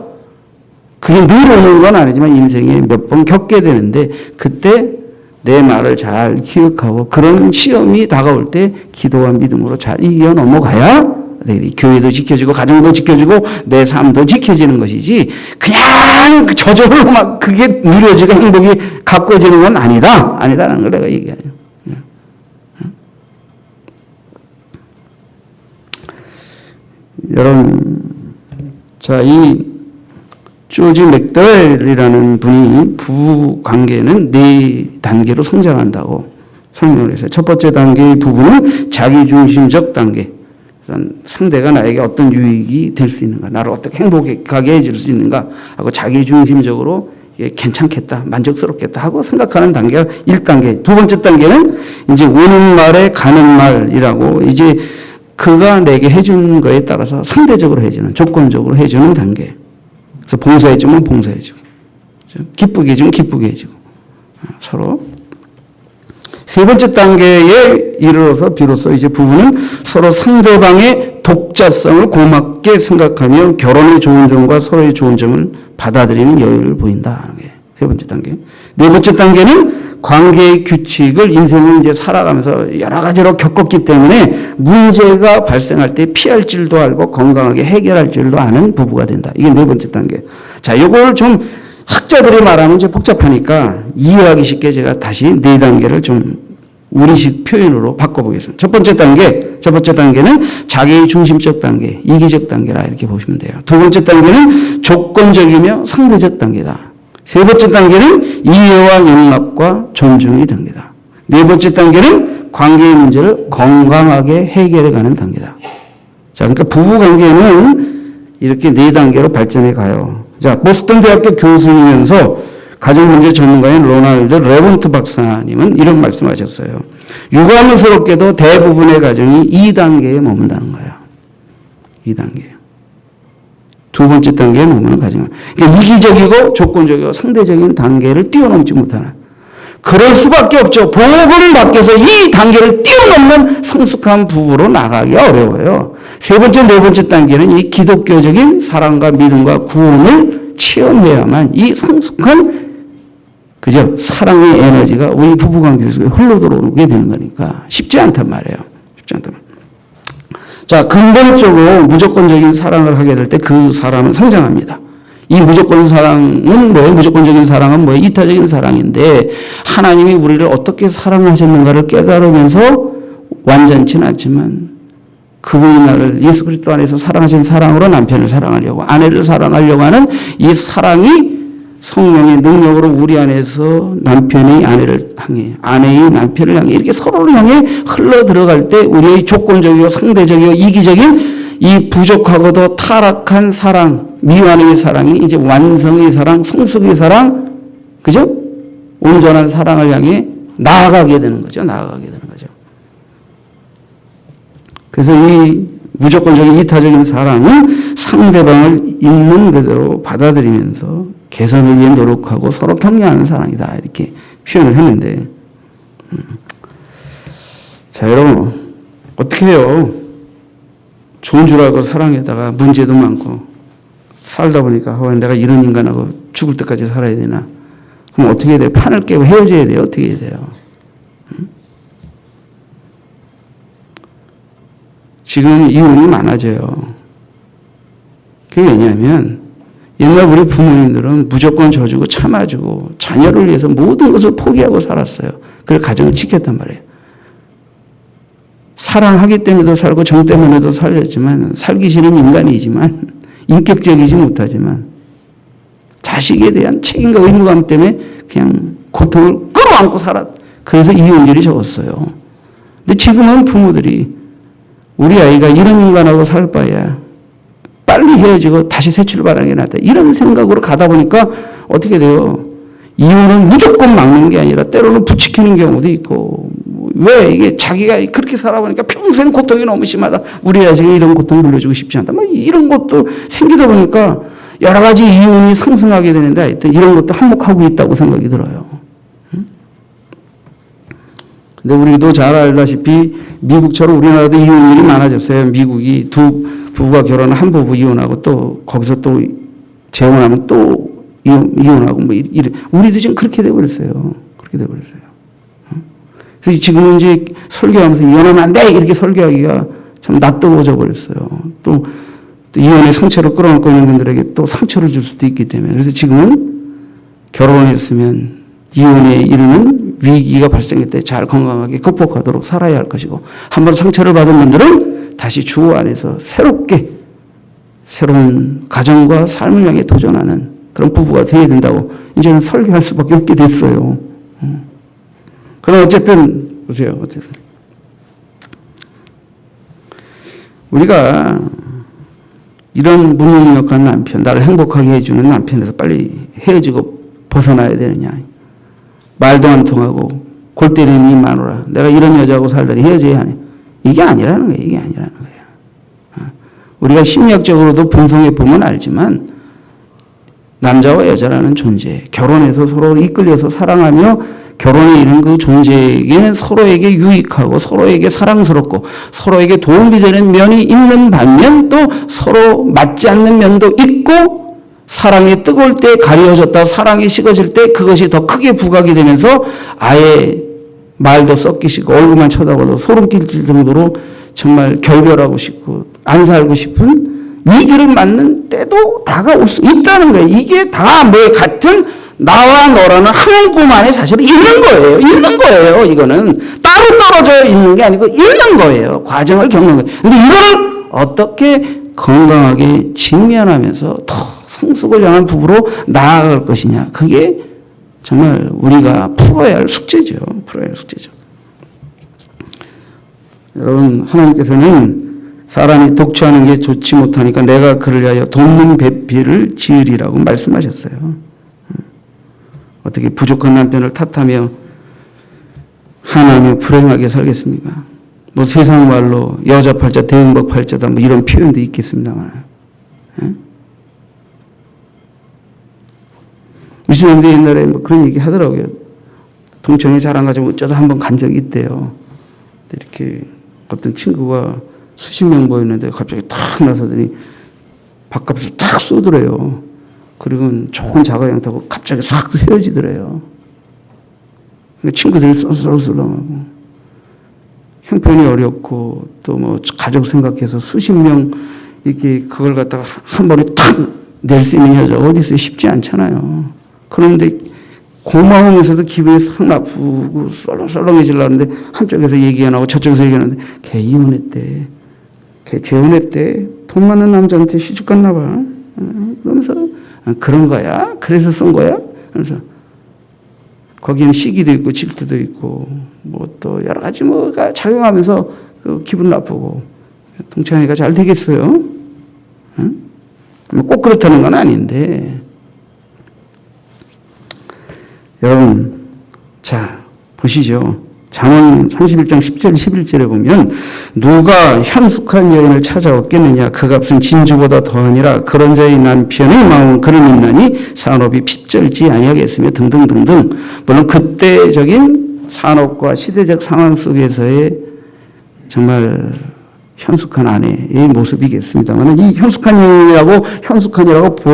그게 늘 오는 건 아니지만 인생에 몇 번 겪게 되는데 그때 내 말을 잘 기억하고 그런 시험이 다가올 때 기도와 믿음으로 잘 이겨 넘어가야 교회도 지켜지고 가정도 지켜지고 내 삶도 지켜지는 것이지 그냥 저절로 막 그게 누려지고 행복이 가꿔지는 건 아니다라는 걸 내가 얘기하죠. 여러분, 자, 이 조지 맥더웰이라는 분이 부부 관계는 4단계로 성장한다고 설명을 했어요. 첫 번째 단계의 부부는 자기중심적 단계. 상대가 나에게 어떤 유익이 될 수 있는가, 나를 어떻게 행복하게 해줄 수 있는가 하고 자기중심적으로 괜찮겠다, 만족스럽겠다 하고 생각하는 단계가 1단계. 두 번째 단계는 이제 오는 말에 가는 말이라고 이제 그가 내게 해준 거에 따라서 상대적으로 해주는, 조건적으로 해주는 단계. 그래서 봉사해주면 봉사해주고, 기쁘게 해주면 기쁘게 해주고, 서로. 세 번째 단계에 이르러서 비로소 이제 부부는 서로 상대방의 독자성을 고맙게 생각하며 결혼의 좋은 점과 서로의 좋은 점을 받아들이는 여유를 보인다 하는 게 세 번째 단계. 네 번째 단계는 관계의 규칙을 인생을 이제 살아가면서 여러 가지로 겪었기 때문에 문제가 발생할 때 피할 줄도 알고 건강하게 해결할 줄도 아는 부부가 된다. 이게 네 번째 단계. 자, 이걸 좀 학자들이 말하면 이제 복잡하니까 이해하기 쉽게 제가 다시 네 단계를 좀 우리식 표현으로 바꿔보겠습니다. 첫 번째 단계는 자기 중심적 단계, 이기적 단계라 이렇게 보시면 돼요. 두 번째 단계는 조건적이며 상대적 단계다. 세 번째 단계는 이해와 용납과 존중의 단계다. 네 번째 단계는 관계의 문제를 건강하게 해결해가는 단계다. 자, 그러니까 부부 관계는 이렇게 네 단계로 발전해 가요. 자, 보스턴 대학교 교수이면서 가정문제 전문가인 로널드 레본트 박사님은 이런 말씀하셨어요. 유감스럽게도 대부분의 가정이 2단계에 머문다는 거예요. 2단계. 두 번째 단계에 머무는 가정은. 그러니까 이기적이고 조건적이고 상대적인 단계를 뛰어넘지 못하는. 그럴 수밖에 없죠. 복음을 받게서 이 단계를 뛰어넘는 성숙한 부부로 나가기 어려워요. 세 번째, 네 번째 단계는 이 기독교적인 사랑과 믿음과 구원을 체험해야만 이 성숙한 그죠? 사랑의 에너지가 우리 부부관계 속에 흘러들어오게 되는 거니까 쉽지 않단 말이에요. 쉽지 않단 말이에요. 자, 근본적으로 무조건적인 사랑을 하게 될 때 그 사람은 성장합니다. 이 무조건 사랑은 뭐예요? 무조건적인 사랑은 뭐예요? 이타적인 사랑인데 하나님이 우리를 어떻게 사랑하셨는가를 깨달으면서 완전치는 않지만 그분이 나를 예수 그리스도 안에서 사랑하신 사랑으로 남편을 사랑하려고 아내를 사랑하려고 하는 이 사랑이 성령의 능력으로 우리 안에서 남편이 아내를 향해 아내의 남편을 향해 이렇게 서로를 향해 흘러 들어갈 때 우리의 조건적이고 상대적이고 이기적인 이 부족하고도 타락한 사랑, 미완의 사랑이 이제 완성의 사랑, 성숙의 사랑, 그죠? 온전한 사랑을 향해 나아가게 되는 거죠. 나아가게 되는 거죠. 그래서 이 무조건적인 이타적인 사랑은 상대방을 있는 그대로 받아들이면서 개선을 위해 노력하고 서로 격려하는 사랑이다. 이렇게 표현을 했는데 자, 여러분, 어떻게 해요? 좋은 줄 알고 사랑에다가 문제도 많고, 살다 보니까, 내가 이런 인간하고 죽을 때까지 살아야 되나? 그럼 어떻게 해야 돼요? 판을 깨고 헤어져야 돼요? 어떻게 해야 돼요? 지금 이혼이 많아져요. 그게 왜냐하면 옛날 우리 부모님들은 무조건 져주고 참아주고 자녀를 위해서 모든 것을 포기하고 살았어요. 그래서 가정을 지켰단 말이에요. 사랑하기 때문에도 살고 정 때문에도 살았지만 살기 싫은 인간이지만 인격적이지 못하지만 자식에 대한 책임과 의무감 때문에 그냥 고통을 끌어안고 살았. 그래서 이혼율이 적었어요. 근데 지금은 부모들이 우리 아이가 이런 인간하고 살 바에야 빨리 헤어지고 다시 새 출발하는 게 낫다. 이런 생각으로 가다 보니까 어떻게 돼요? 이혼은 무조건 막는 게 아니라 때로는 부추기는 경우도 있고, 왜 이게 자기가 그렇게 살아보니까 평생 고통이 너무 심하다. 우리 아이에게 이런 고통 물려주고 싶지 않다. 이런 것도 생기다 보니까 여러 가지 이혼이 상승하게 되는데 하여튼 이런 것도 한몫하고 있다고 생각이 들어요. 근데 우리도 잘 알다시피 미국처럼 우리나라도 이혼율이 많아졌어요. 미국이 두 부부가 결혼한 한 부부 이혼하고 또 거기서 또 재혼하면 또 이혼하고 이래. 우리도 지금 그렇게 돼버렸어요. 그렇게 돼버렸어요. 그래서 지금은 이제 설교하면서 이혼하면 안 돼! 이렇게 설교하기가 참 낯뜨거워져 버렸어요. 또 이혼의 상처를 끌어안고 있는 분들에게 또 상처를 줄 수도 있기 때문에. 그래서 지금은 결혼했으면 이혼에 이르는 위기가 발생할 때 잘 건강하게 극복하도록 살아야 할 것이고, 한번 상처를 받은 분들은 다시 주 안에서 새롭게 새로운 가정과 삶을 향해 도전하는 그런 부부가 되어야 된다고 이제는 설교할 수밖에 없게 됐어요. 그럼 어쨌든 보세요. 어쨌든 우리가 이런 무능력한 남편, 나를 행복하게 해주는 남편에서 빨리 헤어지고 벗어나야 되느냐? 말도 안 통하고 골 때리는 이 마누라, 내가 이런 여자하고 살다니 헤어져야 하네. 이게 아니라는 거예요. 이게 아니라는 거예요. 우리가 심리학적으로도 분석해 보면 알지만 남자와 여자라는 존재, 결혼해서 서로 이끌려서 사랑하며 결혼에 이른 그 존재에게는 서로에게 유익하고 서로에게 사랑스럽고 서로에게 도움이 되는 면이 있는 반면 또 서로 맞지 않는 면도 있고, 사랑이 뜨거울 때 가려졌다 사랑이 식어질 때 그것이 더 크게 부각이 되면서 아예 말도 섞이시고 얼굴만 쳐다봐도 소름 끼칠 정도로 정말 결별하고 싶고 안 살고 싶은 이 길을 맞는 때도 다가올 수 있다는 거예요. 이게 다 뭐 같은 나와 너라는 한 꿈 안에 사실은 있는 거예요. 있는 거예요. 이거는 따로 떨어져 있는 게 아니고 있는 거예요. 과정을 겪는 거예요. 근데 이걸 어떻게 건강하게 직면하면서 더 성숙을 향한 부부로 나아갈 것이냐. 그게 정말 우리가 풀어야 할 숙제죠. 풀어야 할 숙제죠. 여러분, 하나님께서는 사람이 독처하는 게 좋지 못하니까 내가 그를 위하여 돕는 배필을 지으리라고 말씀하셨어요. 어떻게 부족한 남편을 탓하며 하나며 불행하게 살겠습니까? 뭐 세상 말로 여자 팔자 대응박 팔자다 뭐 이런 표현도 있겠습니다만, 미술님들이 옛날에 뭐 그런 얘기 하더라고요. 동청회 자랑 가지고 어쩌다 한번 간 적이 있대요. 이렇게 어떤 친구가 수십 명 모였는데 갑자기 탁 나서더니 밥값을 탁 쏘더래요. 그리고 좋은 자가용 타고 갑자기 싹 헤어지더래요. 친구들이 썰썰썰렁하고 형편이 어렵고 또 뭐 가족 생각해서 수십 명 이렇게 그걸 갖다가 한 번에 탁 낼 수 있는 여자가 어디 있어요? 쉽지 않잖아요. 그런데 고마우면서도 기분이 싹 나쁘고 썰렁썰렁해지려는데 한쪽에서 얘기 안 하고 저쪽에서 얘기 하는데 걔 이혼했대. 걔 재혼했대. 돈 많은 남자한테 시집 갔나 봐. 그러면서 그런 거야? 그래서 쓴 거야? 그래서 거기는 시기도 있고 질투도 있고 뭐 또 여러 가지 뭐가 작용하면서 그 기분 나쁘고 동창회가 잘 되겠어요? 응? 꼭 그렇다는 건 아닌데 여러분, 자 보시죠. 잠언 31장 10절 11절에 보면 누가 현숙한 여인을 찾아왔겠느냐 그 값은 진주보다 더하니라 그런 자의 남편의 마음은 그런 있나니 산업이 핍절지 아니하겠으며 등등등등. 물론 그때적인 산업과 시대적 상황 속에서의 정말 현숙한 아내의 모습이겠습니다만, 이 현숙한이라고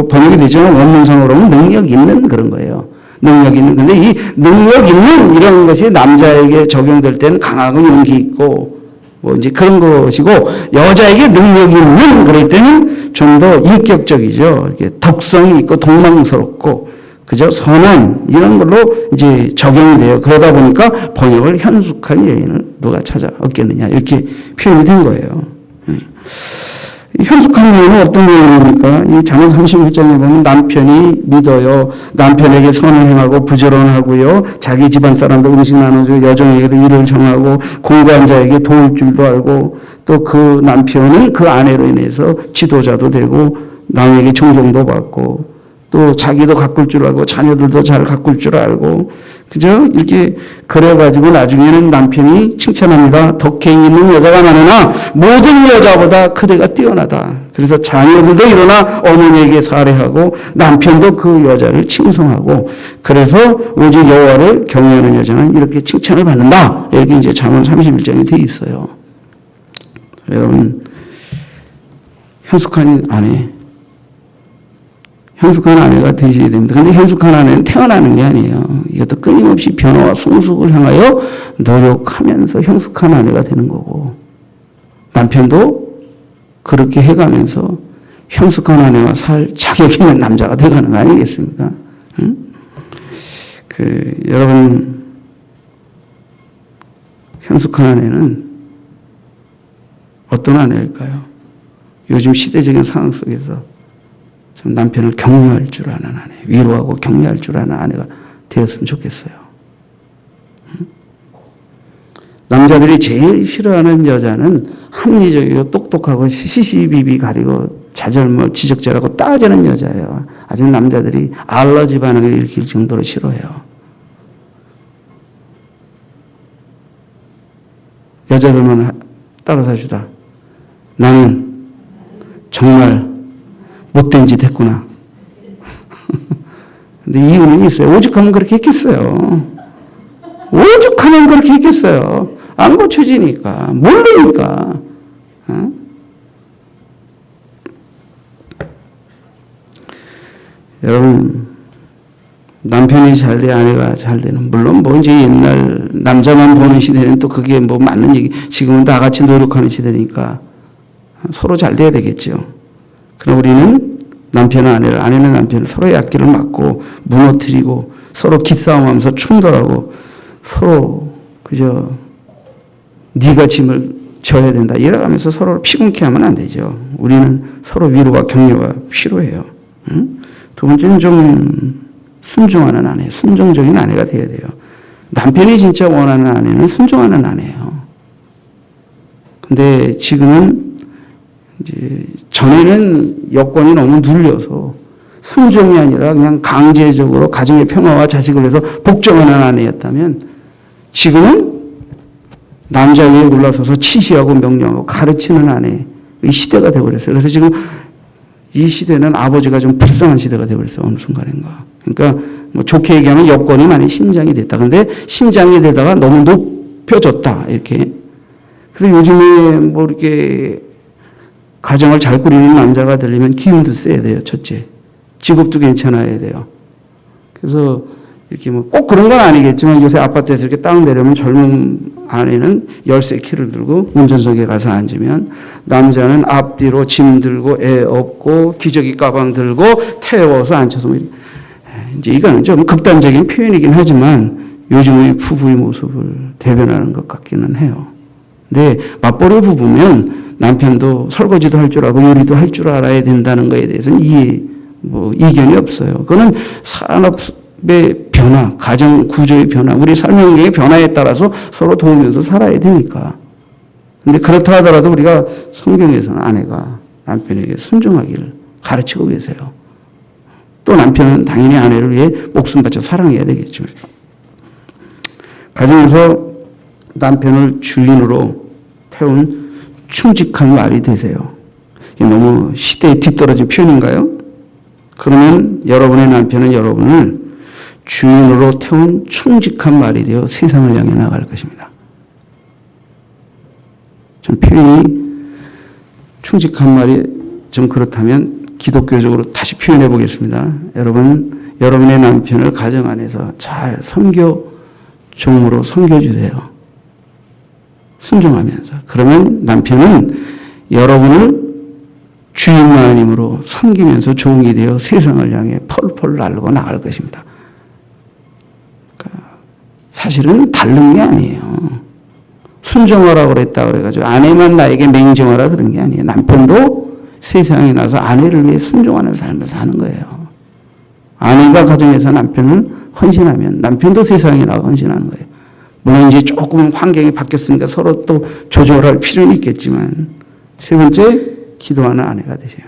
번역이 되지만 원문상으로는 능력 있는 그런 거예요. 능력 있는. 근데 이 능력 있는 이런 것이 남자에게 적용될 때는 강하고 용기 있고 뭐 이제 그런 것이고, 여자에게 능력 있는 그럴 때는 좀 더 인격적이죠. 이렇게 덕성이 있고 동망스럽고 그죠? 선한 이런 걸로 이제 적용이 돼요. 그러다 보니까 번역을 현숙한 여인을 누가 찾아 얻겠느냐 이렇게 표현이 된 거예요. 현숙한 여인은 어떤 여인입니까? 이 잠언 31장에 보면 남편이 믿어요. 남편에게 선을 행하고 부지런하고요. 자기 집안 사람도 음식 나눠주고 여종에게도 일을 정하고 공부한 자에게 도울 줄도 알고, 또 그 남편은 그 아내로 인해서 지도자도 되고 남에게 존경도 받고 또 자기도 가꿀 줄 알고 자녀들도 잘 가꿀 줄 알고, 그죠? 이렇게 그래가지고 나중에는 남편이 칭찬합니다. 덕행 있는 여자가 많으나 모든 여자보다 그대가 뛰어나다. 그래서 자녀들도 일어나 어머니에게 살해하고 남편도 그 여자를 칭송하고, 그래서 오직 여호와를 경외하는 여자는 이렇게 칭찬을 받는다. 이렇게 이제 잠언 31장에 돼 있어요. 여러분, 현숙한 아내가 되셔야 됩니다. 그런데 현숙한 아내는 태어나는 게 아니에요. 이것도 끊임없이 변화와 성숙을 향하여 노력하면서 현숙한 아내가 되는 거고, 남편도 그렇게 해가면서 현숙한 아내와 살 자격 있는 남자가 되어가는 거 아니겠습니까? 응? 여러분, 현숙한 아내는 어떤 아내일까요? 요즘 시대적인 상황 속에서 좀 남편을 격려할 줄 아는 아내, 위로하고 격려할 줄 아는 아내가 되었으면 좋겠어요. 남자들이 제일 싫어하는 여자는 합리적이고 똑똑하고 시시비비 가리고 자절모 지적질하고 따지는 여자예요. 아주 남자들이 알러지 반응을 일으킬 정도로 싫어해요. 여자들만 따라 삽시다. 나는 정말 못된 짓 했구나. 근데 이유는 있어요. 오죽하면 그렇게 했겠어요. 오죽하면 그렇게 했겠어요. 안 고쳐지니까, 모르니까. 여러분, 남편이 잘 돼, 아내가 잘 되는, 물론 뭐 이제 옛날 남자만 보는 시대는 또 그게 뭐 맞는 얘기, 지금은 다 같이 노력하는 시대니까 서로 잘 돼야 되겠죠. 그럼 우리는 남편은 아내를, 아내는 남편을 서로의 앞길을 막고 무너뜨리고 서로 기싸움하면서 충돌하고 서로 그저 네가 짐을 져야 된다 이래가면서 서로를 피곤케 하면 안 되죠. 우리는 서로 위로와 격려가 필요해요. 응? 두 번째는 좀 순종하는 아내, 순종적인 아내가 되어야 돼요. 남편이 진짜 원하는 아내는 순종하는 아내예요. 근데 지금은 이제 전에는 여건이 너무 눌려서 순종이 아니라 그냥 강제적으로 가정의 평화와 자식을 위해서 복종하는 아내였다면, 지금은 남자 위에 올라서서 지시하고 명령하고 가르치는 아내의 시대가 되어버렸어요. 그래서 지금 이 시대는 아버지가 좀 불쌍한 시대가 되어버렸어요. 어느 순간인가. 그러니까 뭐 좋게 얘기하면 여건이 많이 신장이 됐다. 근데 신장이 되다가 너무 높여졌다. 이렇게. 그래서 요즘에 뭐 이렇게 가정을 잘 꾸리는 남자가 되려면 기운도 세야 돼요. 첫째. 직업도 괜찮아야 돼요. 그래서 이렇게 뭐 꼭 그런 건 아니겠지만 요새 아파트에서 이렇게 땅 내려면 젊은 아내는 열쇠 키를 들고 운전석에 가서 앉으면 남자는 앞뒤로 짐 들고 애 업고 기저귀 가방 들고 태워서 앉혀서 뭐 이제 이거는 좀 극단적인 표현이긴 하지만 요즘의 부부의 모습을 대변하는 것 같기는 해요. 근데 맞벌이 부부면 남편도 설거지도 할 줄 알고 요리도 할 줄 알아야 된다는 거에 대해서는 이견이 없어요. 그거는 산업의 변화, 가정 구조의 변화, 우리 삶의 환경의 변화에 따라서 서로 도우면서 살아야 되니까. 근데 그렇다 하더라도 우리가 성경에서는 아내가 남편에게 순종하기를 가르치고 계세요. 또 남편은 당연히 아내를 위해 목숨 바쳐 사랑해야 되겠죠. 가정에서 남편을 주인으로 태운 충직한 말이 되세요. 너무 시대에 뒤떨어진 표현인가요? 그러면 여러분의 남편은 여러분을 주인으로 태운 충직한 말이 되어 세상을 향해 나갈 것입니다. 좀 표현이 충직한 말이 좀 그렇다면 기독교적으로 다시 표현해 보겠습니다. 여러분, 여러분의 남편을 가정 안에서 잘 종으로 섬겨주세요. 순종하면서. 그러면 남편은 여러분을 주인 하나님으로 섬기면서 종이 되어 세상을 향해 펄펄 날고 나갈 것입니다. 그러니까 사실은 다른 게 아니에요. 순종하라고 그랬다 그래가지고 아내만 나에게 맹정하라 그런 게 아니에요. 남편도 세상에 나서 아내를 위해 순종하는 삶을 사는 거예요. 아내가 가정에서 남편을 헌신하면 남편도 세상에 나가 헌신하는 거예요. 물론 이제 조금 환경이 바뀌었으니까 서로 또 조절할 필요는 있겠지만, 세 번째, 기도하는 아내가 되세요.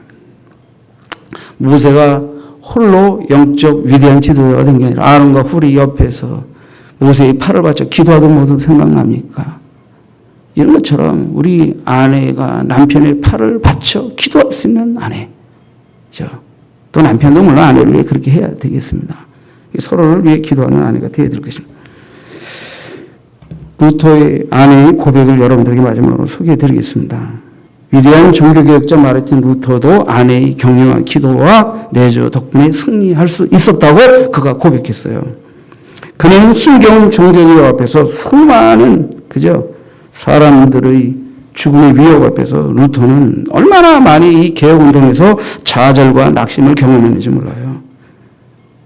모세가 홀로 영적 위대한 지도자가 된 게 아니라 아론과 훌이 옆에서 모세의 팔을 받쳐 기도하던 모습 생각납니까? 이런 것처럼 우리 아내가 남편의 팔을 받쳐 기도할 수 있는 아내죠. 또 남편도 물론 아내를 위해 그렇게 해야 되겠습니다. 서로를 위해 기도하는 아내가 되어야 될 것입니다. 루터의 아내의 고백을 여러분들에게 마지막으로 소개해 드리겠습니다. 위대한 종교개혁자 마르틴 루터도 아내의 격려와 기도와 내조 덕분에 승리할 수 있었다고 그가 고백했어요. 그는 힘겨운 종교개혁 앞에서 수많은 사람들의 죽음의 위협 앞에서 루터는 얼마나 많이 이 개혁운동에서 좌절과 낙심을 경험했는지 몰라요.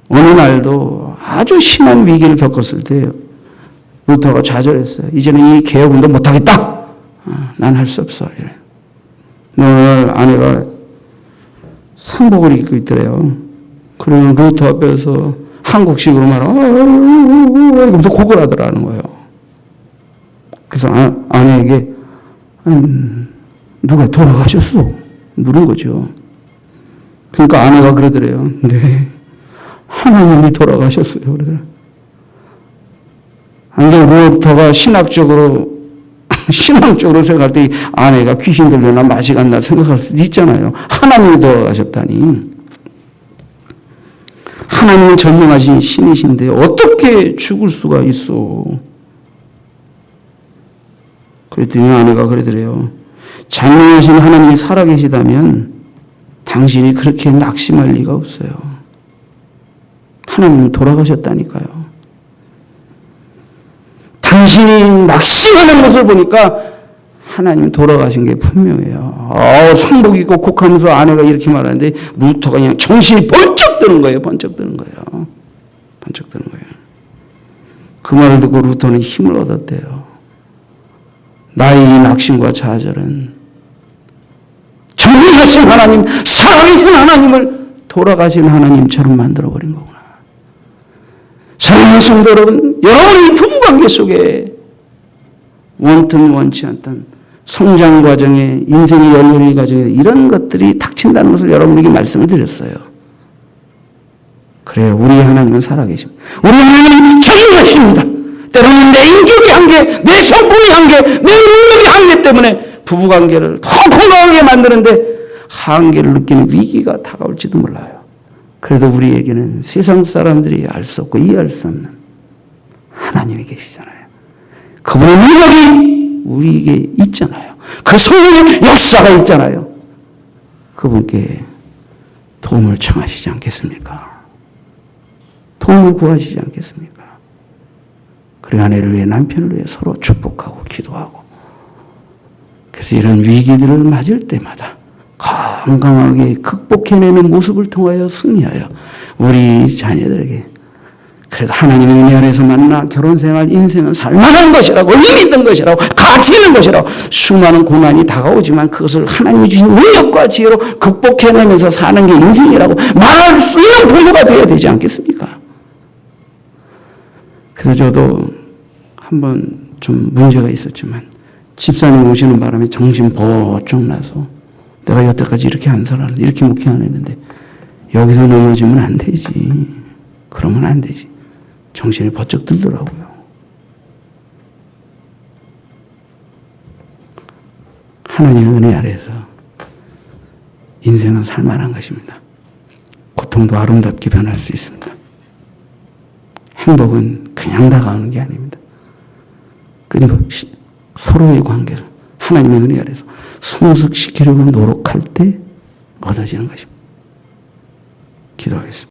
어느 날도 아주 심한 위기를 겪었을 때 루터가 좌절했어요. 이제는 이 개혁운동 못하겠다. 난 할 수 없어. 이래. 오늘 아내가 상복을 입고 있더래요. 그러면 루터 앞에서 한국식으로 이러면서 곡을 하더라는 거예요. 그래서 아내에게 누가 돌아가셨어? 물은 거죠. 그러니까 아내가 그러더래요. 네, 하나님이 돌아가셨어요. 그러더래요. 루터가 신앙적으로 생각할 때 아내가 귀신 들려나 맛이 갔나 생각할 수도 있잖아요. 하나님이 돌아가셨다니. 하나님은 전능하신 신이신데 어떻게 죽을 수가 있어? 그랬더니 아내가 그러더래요. 전능하신 하나님이 살아계시다면 당신이 그렇게 낙심할 리가 없어요. 하나님은 돌아가셨다니까요. 당신이 낙심하는 것을 보니까 하나님 돌아가신 게 분명해요. 상복 입고 곡하면서 아내가 이렇게 말하는데 루터가 그냥 정신이 번쩍 드는 거예요. 번쩍 드는 거예요. 그 말을 듣고 루터는 힘을 얻었대요. 나의 낙심과 좌절은 전능하신 하나님, 살아계신 하나님을 돌아가신 하나님처럼 만들어버린 거구나. 사랑하는 성도 여러분, 여러분의 부부관계 속에 원튼 원치 않던 성장 과정에, 인생의 연륜의 과정에 이런 것들이 닥친다는 것을 여러분에게 말씀을 드렸어요. 그래요. 우리 하나님은 살아계십니다. 우리 하나님은 전능하십니다. 때로는 내 인격의 한계, 내 성품의 한계, 내 능력의 한계 때문에 부부관계를 더 건강하게 만드는데 한계를 느끼는 위기가 다가올지도 몰라요. 그래도 우리에게는 세상 사람들이 알 수 없고 이해할 수 없는 하나님이 계시잖아요. 그분의 능력이 우리에게 있잖아요. 그 성령의 역사가 있잖아요. 그분께 도움을 청하시지 않겠습니까? 도움을 구하시지 않겠습니까? 그리고 아내를 위해 남편을 위해 서로 축복하고 기도하고, 그래서 이런 위기들을 맞을 때마다 건강하게 극복해내는 모습을 통하여 승리하여 우리 자녀들에게 그래도 하나님의 은혜 안에서 만나 결혼생활 인생은 살만한 것이라고, 의미 있는 것이라고, 가치 있는 것이라고, 수많은 고난이 다가오지만 그것을 하나님이 주신 능력과 지혜로 극복해내면서 사는 게 인생이라고 말할 수 있는 부모가 되어야 되지 않겠습니까? 그래서 저도 한번 좀 문제가 있었지만 집사님 오시는 바람에 정신 번쩍 나서 내가 여태까지 이렇게 안 살았는데, 이렇게 목회 안 했는데 여기서 넘어지면 안 되지. 그러면 안 되지. 정신이 번쩍 들더라고요. 하나님의 은혜 아래에서 인생은 살만한 것입니다. 고통도 아름답게 변할 수 있습니다. 행복은 그냥 다가오는 게 아닙니다. 그리고 서로의 관계를 하나님의 은혜 아래서 성숙시키려고 노력할 때 얻어지는 것입니다. 기도하겠습니다.